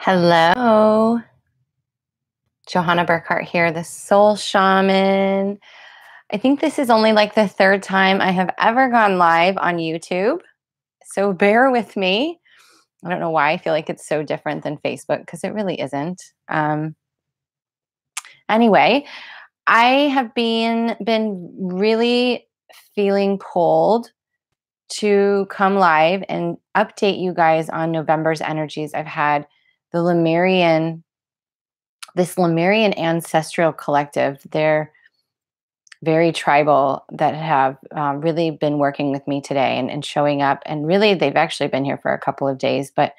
Hello, Johanna Burkhardt here, the soul shaman. I think this is only like the third time I have ever gone live on YouTube. So bear with me. I don't know why I feel like it's so different than Facebook because it really isn't. Anyway, I have been really feeling pulled to come live and update you guys on November's energies. I've had this Lemurian ancestral collective. They're very tribal that have really been working with me today and showing up. And really, they've actually been here for a couple of days, but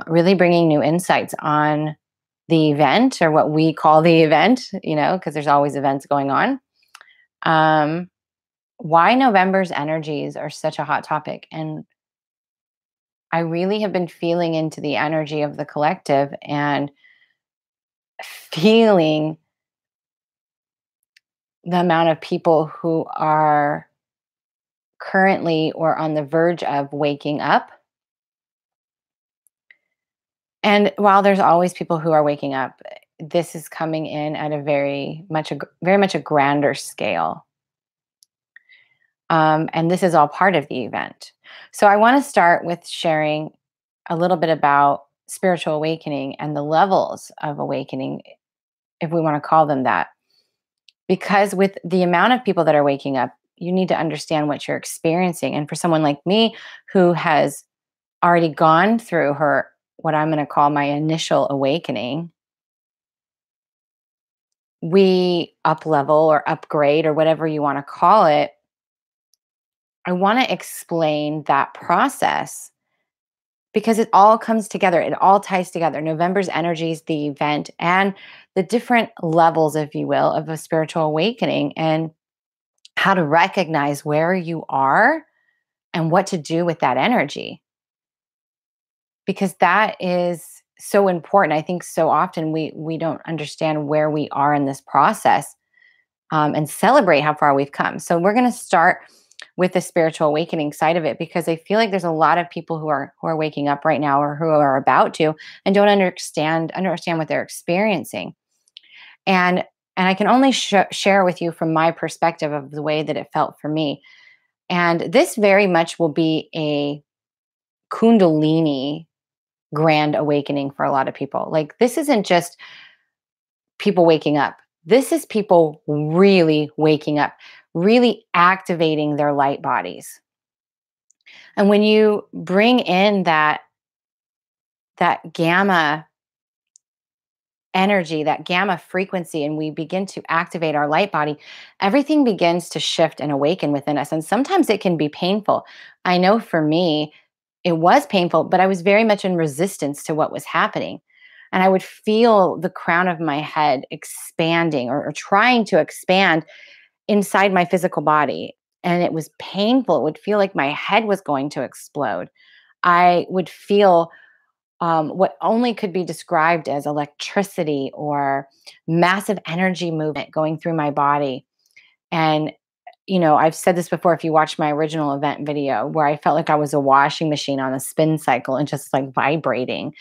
really bringing new insights on the event, or what we call the event, because there's always events going on. Why November's energies are such a hot topic. And I really have been feeling into the energy of the collective and feeling the amount of people who are currently or on the verge of waking up. And while there's always people who are waking up, this is coming in at a very much a grander scale. And this is all part of the event. So I want to start with sharing a little bit about spiritual awakening and the levels of awakening, if we want to call them that. Because with the amount of people that are waking up, you need to understand what you're experiencing. And for someone like me who has already gone through what I'm going to call my initial awakening, we up level or upgrade or whatever you want to call it. I want to explain that process because it all comes together. It all ties together. November's energies, the event, and the different levels, if you will, of a spiritual awakening, and how to recognize where you are and what to do with that energy. Because that is so important. I think so often we don't understand where we are in this process, and celebrate how far we've come. So we're going to start with the spiritual awakening side of it, because I feel like there's a lot of people who are waking up right now, or who are about to, and don't understand what they're experiencing. And I can only share with you from my perspective of the way that it felt for me. And this very much will be a Kundalini grand awakening for a lot of people. Like, this isn't just people waking up. This is people really waking up, really activating their light bodies. And when you bring in that gamma energy, that gamma frequency, and we begin to activate our light body, everything begins to shift and awaken within us. And sometimes it can be painful. I know for me, it was painful, but I was very much in resistance to what was happening. And I would feel the crown of my head expanding, or trying to expand inside my physical body. And it was painful. It would feel like my head was going to explode. I would feel what only could be described as electricity or massive energy movement going through my body. And, I've said this before, if you watch my original event video, where I felt like I was a washing machine on a spin cycle and just like vibrating.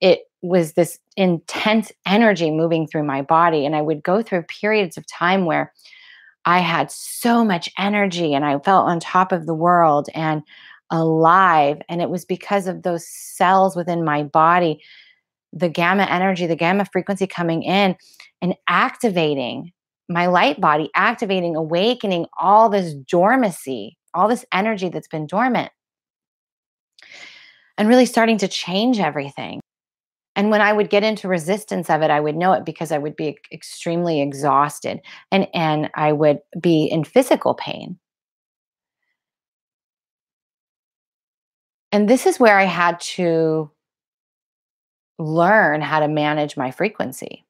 It was this intense energy moving through my body. And I would go through periods of time where I had so much energy and I felt on top of the world and alive. And it was because of those cells within my body, the gamma energy, the gamma frequency coming in and activating my light body, activating, awakening all this dormancy, all this energy that's been dormant, and really starting to change everything. And when I would get into resistance of it, I would know it, because I would be extremely exhausted, and I would be in physical pain. And this is where I had to learn how to manage my frequency,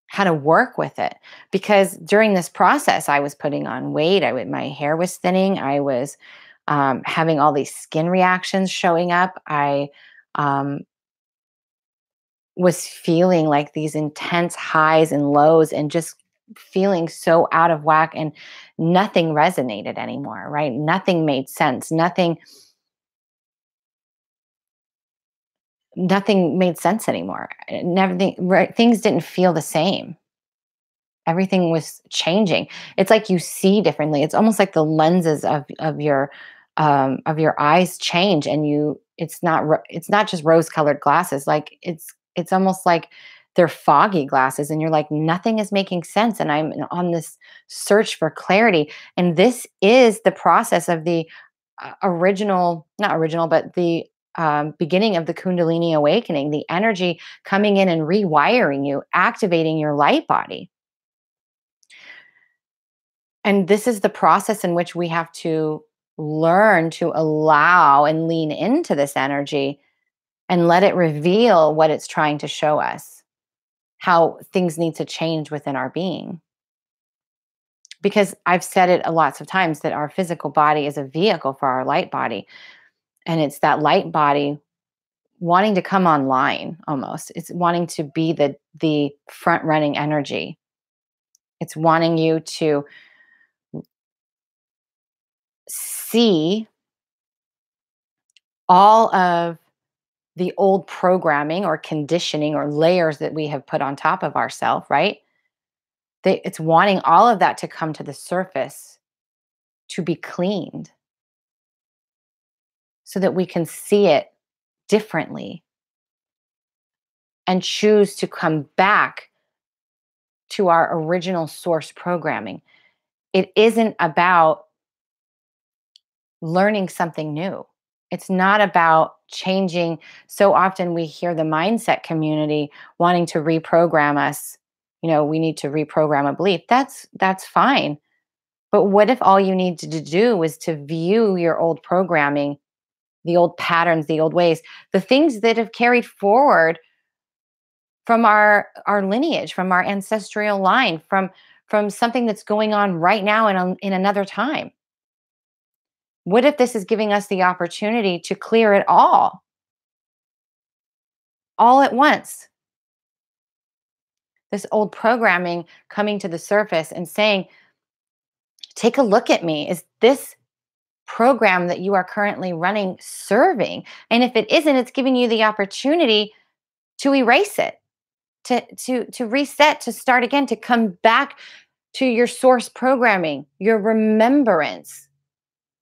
how to work with it. Because during this process, I was putting on weight. My hair was thinning. I was having all these skin reactions showing up. I um, was feeling like these intense highs and lows, and just feeling so out of whack, and nothing resonated anymore, right? Nothing made sense. Nothing nothing made sense anymore. Right, things didn't feel the same. Everything was changing. It's like you see differently. It's almost like the lenses of your eyes change, and it's not just rose colored glasses. Like it's almost like they're foggy glasses, and you're like, nothing is making sense, and I'm on this search for clarity. And this is the process of the original, not original, but the beginning of the Kundalini awakening, the energy coming in and rewiring you, activating your light body. And this is the process in which we have to learn to allow and lean into this energy and let it reveal what it's trying to show us, how things need to change within our being. Because I've said it lots of times that our physical body is a vehicle for our light body. And it's that light body wanting to come online almost. It's wanting to be the front running energy. It's wanting you to see all of the old programming or conditioning or layers that we have put on top of ourselves, right? It's wanting all of that to come to the surface, to be cleaned, so that we can see it differently and choose to come back to our original source programming. It isn't about learning something new. It's not about changing. So often we hear the mindset community wanting to reprogram us. We need to reprogram a belief. That's fine. But what if all you needed to do was to view your old programming, the old patterns, the old ways, the things that have carried forward from our lineage, from our ancestral line, from something that's going on right now in another time? What if this is giving us the opportunity to clear it all at once? This old programming coming to the surface and saying, take a look at me. Is this program that you are currently running serving? And if it isn't, it's giving you the opportunity to erase it, to reset, to start again, to come back to your source programming, your remembrance.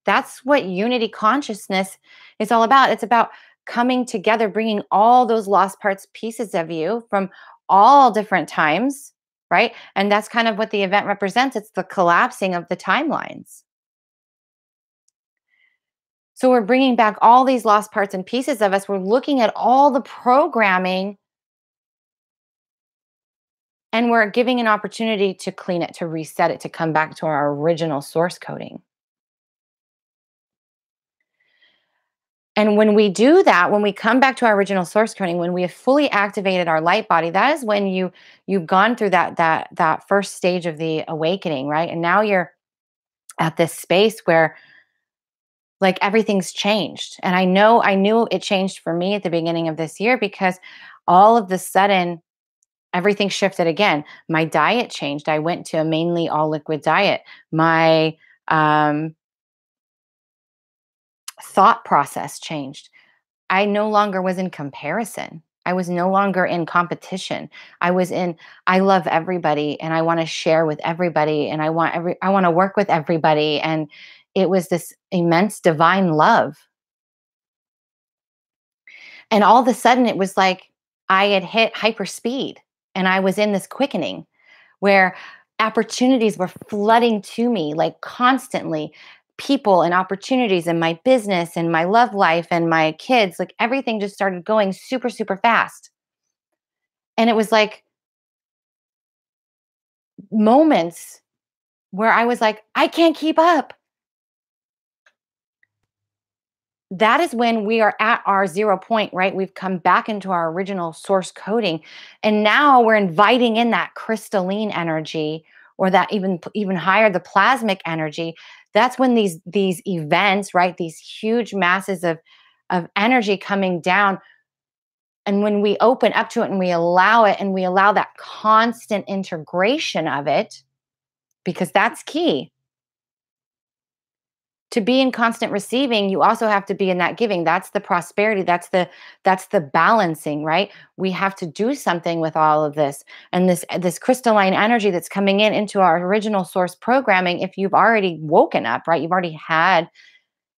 That's what unity consciousness is all about. It's about coming together, bringing all those lost parts, pieces of you from all different times, right? And that's kind of what the event represents. It's the collapsing of the timelines. So we're bringing back all these lost parts and pieces of us. We're looking at all the programming, and we're giving an opportunity to clean it, to reset it, to come back to our original source coding. And when we do that, when we come back to our original source coding, when we have fully activated our light body, that is when you've gone through that first stage of the awakening, right? And now you're at this space where like everything's changed. And I knew it changed for me at the beginning of this year, because all of the sudden everything shifted again. My diet changed. I went to a mainly all liquid diet. My thought process changed. I no longer was in comparison. I was no longer in competition. I love everybody, and I want to share with everybody, and I want to work with everybody. And it was this immense divine love. And all of a sudden it was like I had hit hyper speed, and I was in this quickening where opportunities were flooding to me like constantly. People and opportunities in my business and my love life and my kids, like everything just started going super, super fast. And it was like moments where I was like, I can't keep up. That is when we are at our 0 point, right? We've come back into our original source coding. And now we're inviting in that crystalline energy, or that even higher, the plasmic energy. That's when these events, right? These huge masses of energy coming down. And when we open up to it and we allow it, and we allow that constant integration of it, because that's key. To be in constant receiving, you also have to be in that giving. That's the prosperity. That's the balancing, right? We have to do something with all of this. And this crystalline energy that's coming in into our original source programming, if you've already woken up, right? You've already had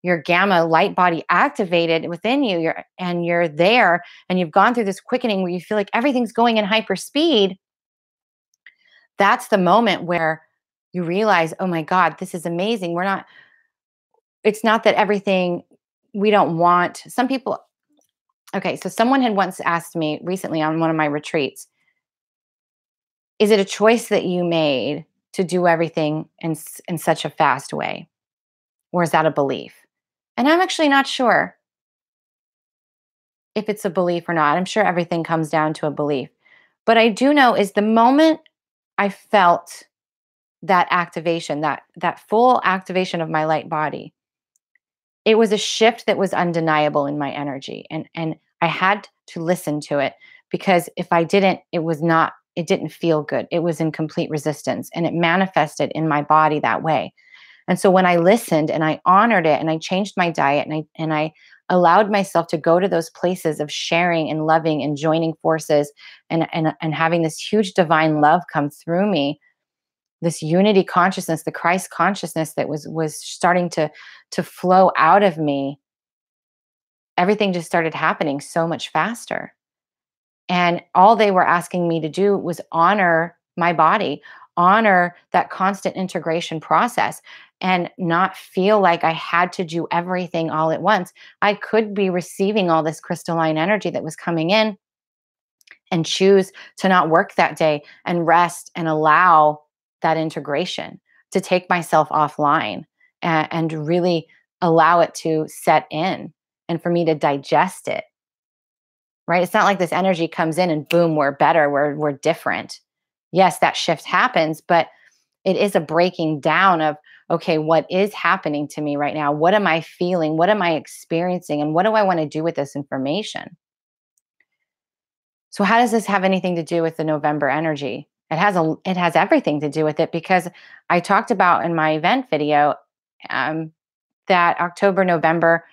your gamma light body activated within you, you're there, and you've gone through this quickening where you feel like everything's going in hyper speed. That's the moment where you realize, oh my God, this is amazing. It's not that everything we don't want. Some people, okay, so someone had once asked me recently on one of my retreats, is it a choice that you made to do everything in such a fast way? Or is that a belief? And I'm actually not sure if it's a belief or not. I'm sure everything comes down to a belief. But I do know is the moment I felt that activation, that full activation of my light body, it was a shift that was undeniable in my energy. And I had to listen to it, because if I didn't, it didn't feel good. It was in complete resistance, and it manifested in my body that way. And so when I listened and I honored it and I changed my diet and I allowed myself to go to those places of sharing and loving and joining forces and having this huge divine love come through me, this unity consciousness, the Christ consciousness that was starting to flow out of me, everything just started happening so much faster. And all they were asking me to do was honor my body, honor that constant integration process, and not feel like I had to do everything all at once. I could be receiving all this crystalline energy that was coming in and choose to not work that day and rest and allow that integration to take myself offline and really allow it to set in and for me to digest it. Right? It's not like this energy comes in and boom, we're better, we're different. Yes, that shift happens, but it is a breaking down of, okay, what is happening to me right now? What am I feeling? What am I experiencing? And what do I want to do with this information? So how does this have anything to do with the November energy? It has everything to do with it, because I talked about in my event video um, that October, November,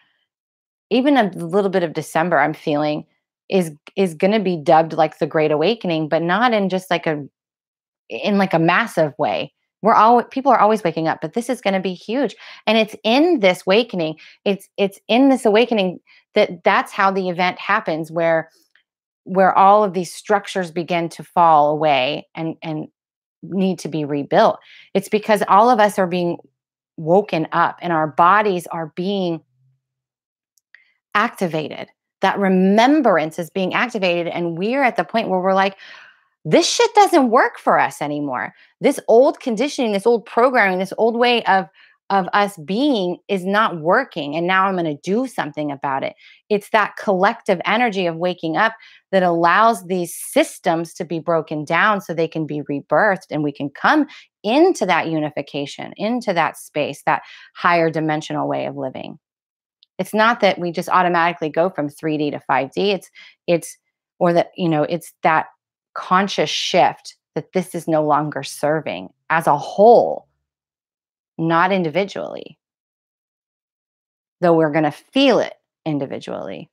even a little bit of December, I'm feeling is going to be dubbed like the Great Awakening, but not in just like a massive way. People are always waking up, but this is going to be huge, and it's in this awakening. It's in this awakening that's how the event happens, where all of these structures begin to fall away and need to be rebuilt. It's because all of us are being woken up, and our bodies are being activated. That remembrance is being activated. And we're at the point where we're like, this shit doesn't work for us anymore. This old conditioning, this old programming, this old way of us being is not working. And now I'm going to do something about it. It's that collective energy of waking up that allows these systems to be broken down so they can be rebirthed, and we can come into that unification, into that space, that higher dimensional way of living. It's not that we just automatically go from 3D to 5D. It's or that, it's that conscious shift that this is no longer serving as a whole, not individually, though we're going to feel it individually.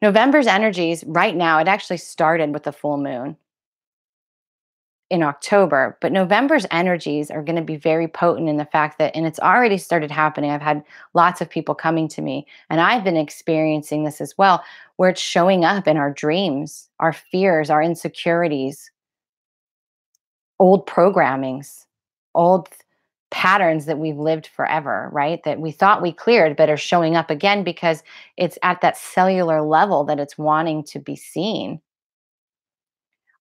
November's energies right now, it actually started with the full moon in October, but November's energies are going to be very potent in the fact that, and it's already started happening. I've had lots of people coming to me, and I've been experiencing this as well, where it's showing up in our dreams, our fears, our insecurities, old programmings, old patterns that we've lived forever, right? That we thought we cleared, but are showing up again because it's at that cellular level that it's wanting to be seen.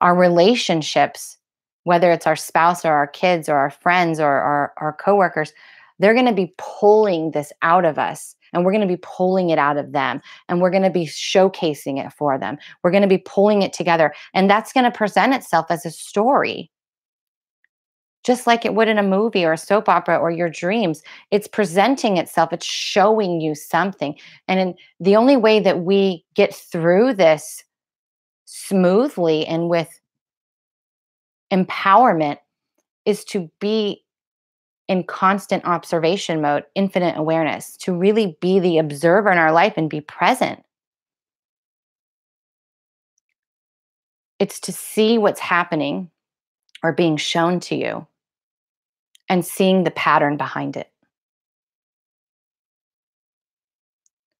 Our relationships, whether it's our spouse or our kids or our friends or our coworkers, they're going to be pulling this out of us, and we're going to be pulling it out of them, and we're going to be showcasing it for them. We're going to be pulling it together, and that's going to present itself as a story, just like it would in a movie or a soap opera or your dreams. It's presenting itself. It's showing you something. The only way that we get through this smoothly and with empowerment is to be in constant observation mode, infinite awareness, to really be the observer in our life and be present. It's to see what's happening or being shown to you and seeing the pattern behind it.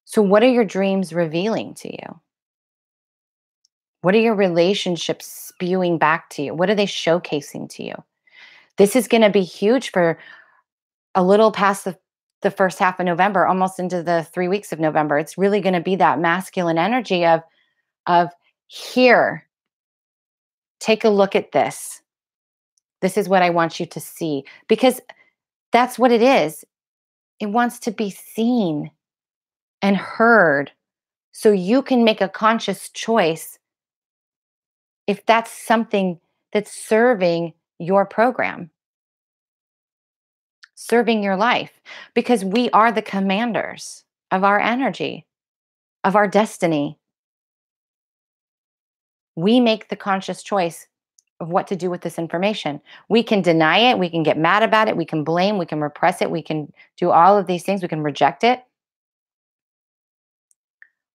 So, what are your dreams revealing to you? What are your relationships spewing back to you? What are they showcasing to you? This is going to be huge for a little past the first half of November, almost into the 3 weeks of November. It's really going to be that masculine energy of here, take a look at this. This is what I want you to see, because that's what it is. It wants to be seen and heard so you can make a conscious choice if that's something that's serving your program, serving your life, because we are the commanders of our energy, of our destiny. We make the conscious choice of what to do with this information. We can deny it, we can get mad about it, we can blame, we can repress it, we can do all of these things, we can reject it,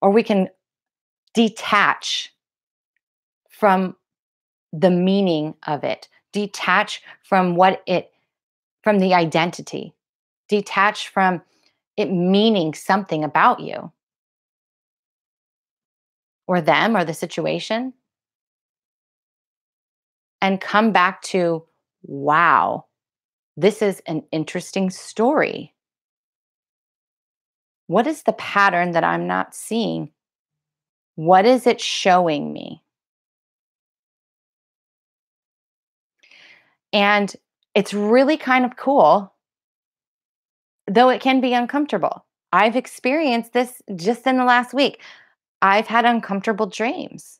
or we can detach from the meaning of it, detach from from the identity, detach from it meaning something about you or them or the situation, and come back to, wow, this is an interesting story. What is the pattern that I'm not seeing? What is it showing me? And it's really kind of cool, though it can be uncomfortable. I've experienced this just in the last week. I've had uncomfortable dreams,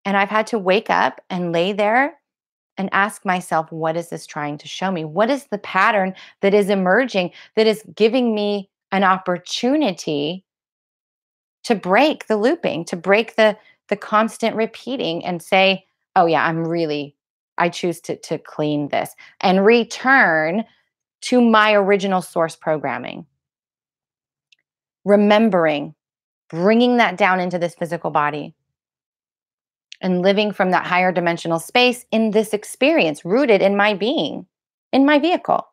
and I've had to wake up and lay there and ask myself, what is this trying to show me? What is the pattern that is emerging that is giving me an opportunity to break the looping, to break the constant repeating and say, oh yeah, I choose to clean this and return to my original source programming. Remembering, bringing that down into this physical body and living from that higher dimensional space in this experience, rooted in my being, in my vehicle.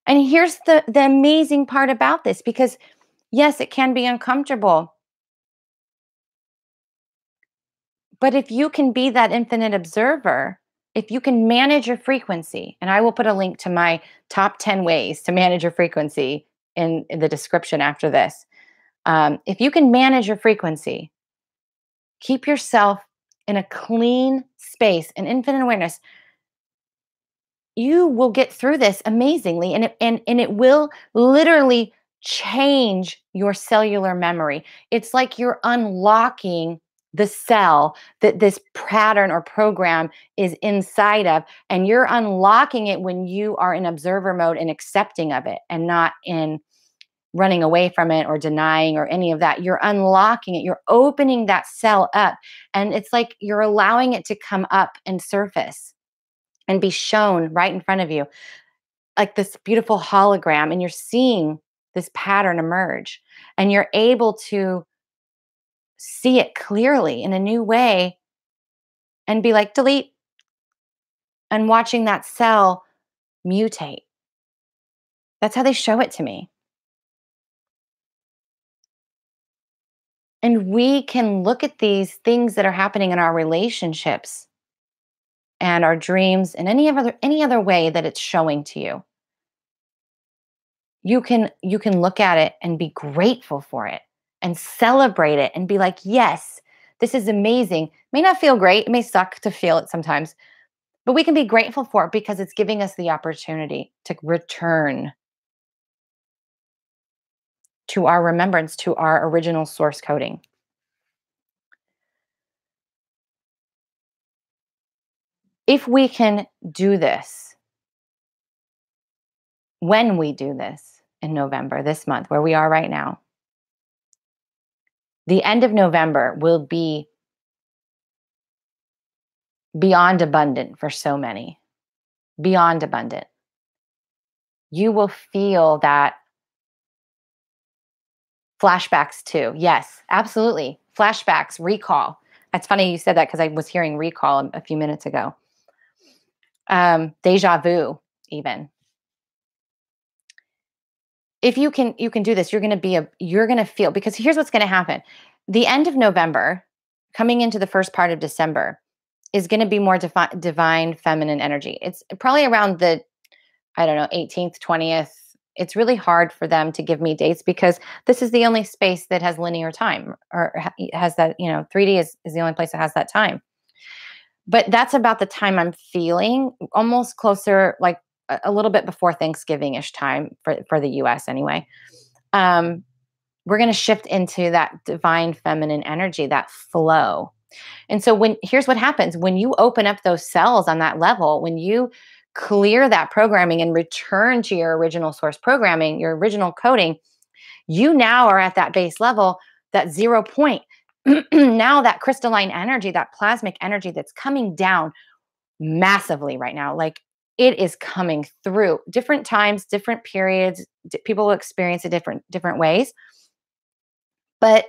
And here's the amazing part about this, because yes, it can be uncomfortable. But if you can be that infinite observer, if you can manage your frequency, and I will put a link to my top 10 ways to manage your frequency in the description after this. If you can manage your frequency, keep yourself in a clean space and infinite awareness, you will get through this amazingly, and it will literally change your cellular memory. It's like you're unlocking the cell that this pattern or program is inside of, and you're unlocking it when you are in observer mode and accepting of it, and not in running away from it or denying or any of that. You're unlocking it, you're opening that cell up, and it's like you're allowing it to come up and surface and be shown right in front of you, like this beautiful hologram. And you're seeing this pattern emerge, and you're able to see it clearly in a new way and be like, delete, and watching that cell mutate. That's how they show it to me. And we can look at these things that are happening in our relationships and our dreams and any other way that it's showing to you. You can look at it and be grateful for it and celebrate it and be like, yes, this is amazing. It may not feel great, it may suck to feel it sometimes, but we can be grateful for it because it's giving us the opportunity to return to our remembrance, to our original source coding. If we can do this, when we do this in November, this month, where we are right now, the end of November will be beyond abundant for so many. beyond abundant. You will feel that flashbacks too. Yes, absolutely. Flashbacks, recall. It's funny you said that because I was hearing recall a few minutes ago. Deja vu, even. If you can do this, you're going to feel, because here's what's going to happen. The end of November, coming into the first part of December, is going to be more divine feminine energy. It's probably around the, I don't know, 18th, 20th. It's really hard for them to give me dates because this is the only space that has linear time, or has that, 3D is the only place that has that time. But that's about the time I'm feeling, almost closer, like a little bit before Thanksgiving-ish time for the US anyway. Um, we're going to shift into that divine feminine energy, that flow. And so here's what happens when you open up those cells on that level, when you clear that programming and return to your original source programming, your original coding, you now are at that base level, that 0 point. Now that crystalline energy, that plasmic energy that's coming down massively right now, like it is coming through different times, different periods. People will experience it different ways. But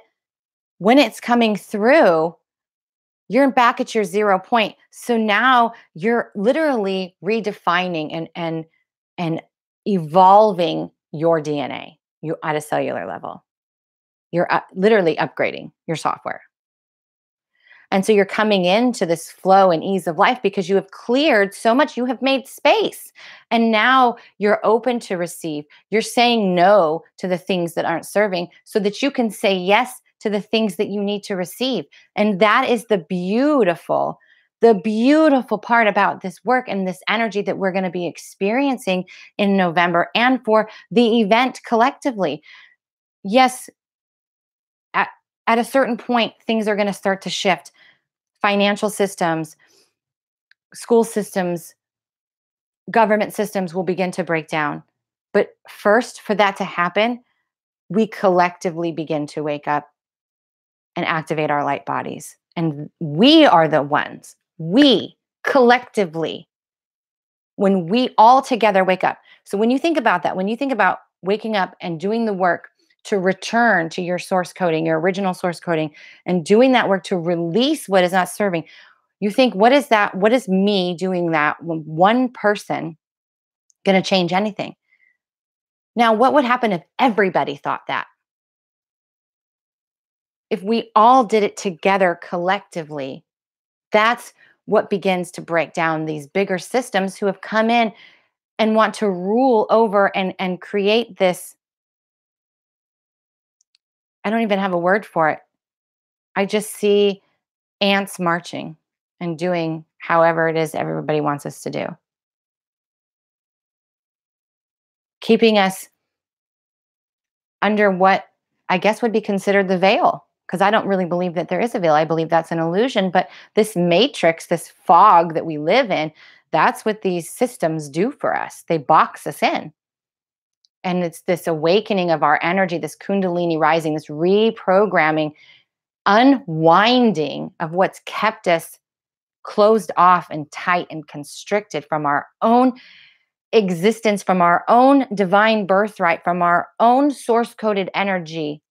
when it's coming through, you're back at your 0 point. So now you're literally redefining and evolving your DNA, you at a cellular level. You're literally upgrading your software. And so you're coming into this flow and ease of life because you have cleared so much. You have made space. And now you're open to receive. You're saying no to the things that aren't serving so that you can say yes to the things that you need to receive. And that is the beautiful part about this work and this energy that we're going to be experiencing in November and for the event collectively. Yes, at a certain point, things are going to start to shift. Financial systems, school systems, government systems will begin to break down. But first, for that to happen, we collectively begin to wake up and activate our light bodies. And we are the ones, we collectively, when we all together wake up. So when you think about that, when you think about waking up and doing the work to return to your source coding, your original source coding, and doing that work to release what is not serving, you think, what is that? What is me doing that? One person going to change anything? Now, what would happen if everybody thought that? If we all did it together collectively, that's what begins to break down these bigger systems who have come in and want to rule over and create this. I don't even have a word for it. I just see ants marching and doing however it is everybody wants us to do, keeping us under what I guess would be considered the veil. Because I don't really believe that there is a veil. I believe that's an illusion. But this matrix, this fog that we live in, that's what these systems do for us. They box us in. And it's this awakening of our energy, this Kundalini rising, this reprogramming, unwinding of what's kept us closed off and tight and constricted from our own existence, from our own divine birthright, from our own source coded energy,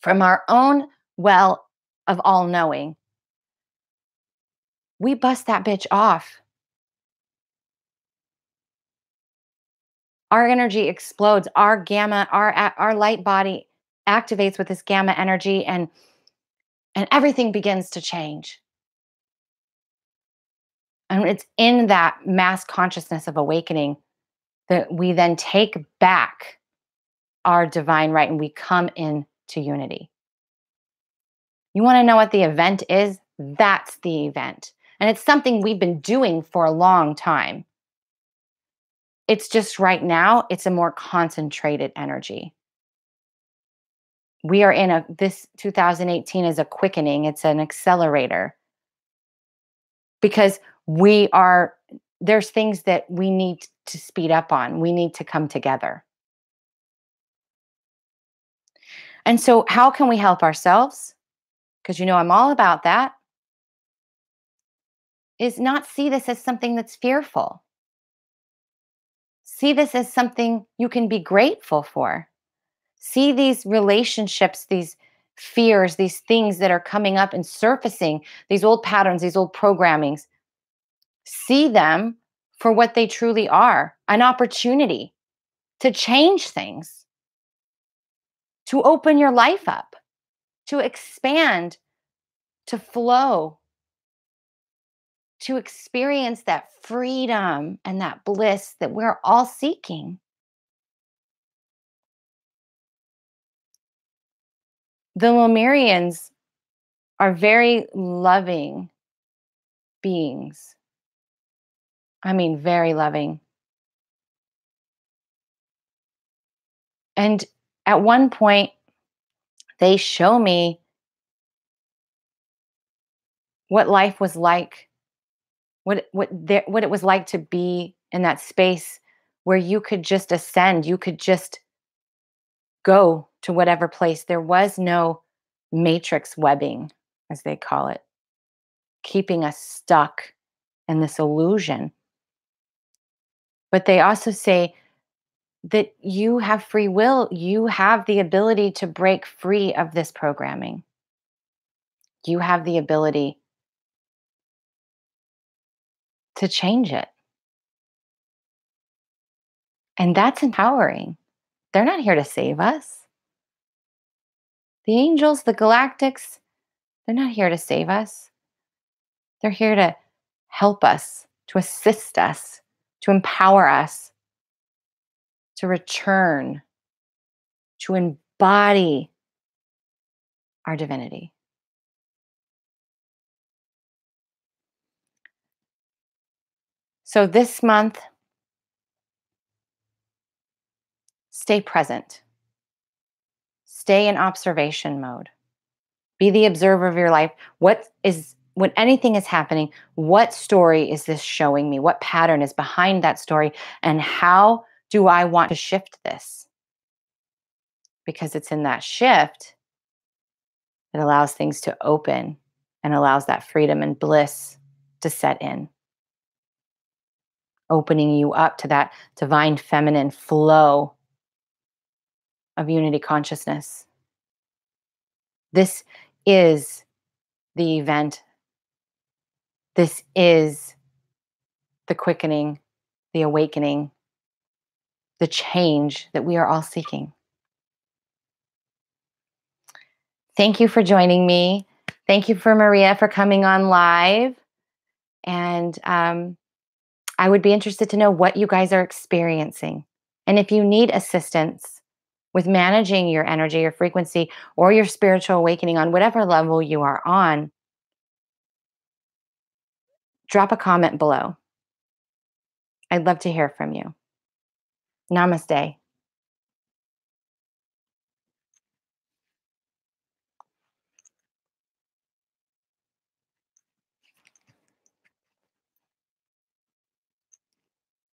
from our own well of all knowing. We bust that bitch off. Our energy explodes. Our gamma, our light body activates with this gamma energy, and everything begins to change. And it's in that mass consciousness of awakening that we then take back our divine right and we come into unity. You want to know what the event is? That's the event. And it's something we've been doing for a long time. It's just right now, it's a more concentrated energy. We are in this 2018 is a quickening, it's an accelerator. Because there's things that we need to speed up on. We need to come together. And so how can we help ourselves? Because I'm all about that. Is not see this as something that's fearful. See this as something you can be grateful for. See these relationships, these fears, these things that are coming up and surfacing, these old patterns, these old programmings. See them for what they truly are, an opportunity to change things, to open your life up, to expand, to flow, to experience that freedom and that bliss that we're all seeking. The Lemurians are very loving beings. I mean, very loving. And at one point, they show me what life was like, what it was like to be in that space where you could just ascend, you could just go to whatever place. There was no matrix webbing, as they call it, keeping us stuck in this illusion. But they also say that you have free will, you have the ability to break free of this programming. You have the ability to change it. And that's empowering. They're not here to save us. The angels, the galactics, they're not here to save us. They're here to help us, to assist us, to empower us, to return, to embody our divinity. So this month, stay present. Stay in observation mode. Be the observer of your life. When anything is happening, what story is this showing me? What pattern is behind that story? And how do I want to shift this? Because it's in that shift that allows things to open and allows that freedom and bliss to set in, opening you up to that divine feminine flow of unity consciousness. This is the event. This is the quickening, the awakening, the change that we are all seeking. Thank you for joining me. Thank you for Maria for coming on live. And I would be interested to know what you guys are experiencing. And if you need assistance with managing your energy, your frequency, or your spiritual awakening on whatever level you are on, drop a comment below. I'd love to hear from you. Namaste.